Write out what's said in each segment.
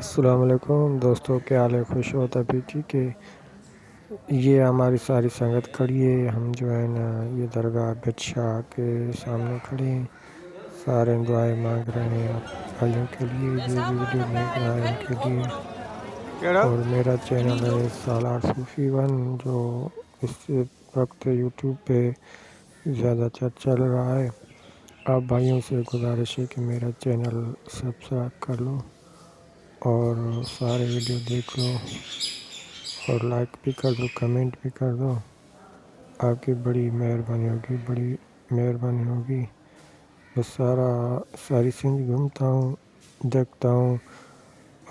अस्सलाम वालेकुम दोस्तों, क्या हाल है? खुश हो तभी ठीक है। ये हमारी सारी संगत खड़ी है। हम जो है ना ये दरगाह बादशाह के सामने खड़े हैं। सारे दुआएं मांग रहे हैं भाइयों के लिए जो भी वीडियो देख रहा है उनके लिए। और मेरा चैनल है सालार सूफी वन, जो इस वक्त यूट्यूब पे ज़्यादा चल रहा है। आप भाइयों से गुजारिश है कि मेरा चैनल सब्सक्राइब कर लो और सारे वीडियो देख लो और लाइक भी कर दो, कमेंट भी कर दो। आपकी बड़ी मेहरबानी होगी, बड़ी मेहरबानी होगी। मैं सारी सिंध घूमता हूँ, देखता हूँ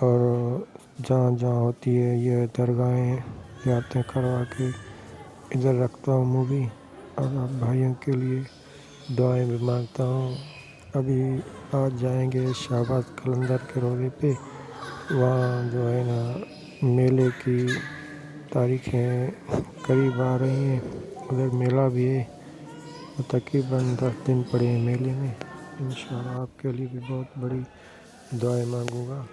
और जहाँ जहाँ होती है ये दरगाहें यादें करवा के इधर रखता हूँ मूवी। और आप भाइयों के लिए दुआएं भी मांगता हूँ। अभी आज जाएंगे शाहबाज कलंदर के रोज़े पे। वहाँ जो है ना मेले की तारीखें करीब आ रही हैं। उधर मेला भी है और तकरीबन 10 दिन पड़े हैं मेले में। इंशाल्लाह आपके लिए भी बहुत बड़ी दुआएं मांगूंगा।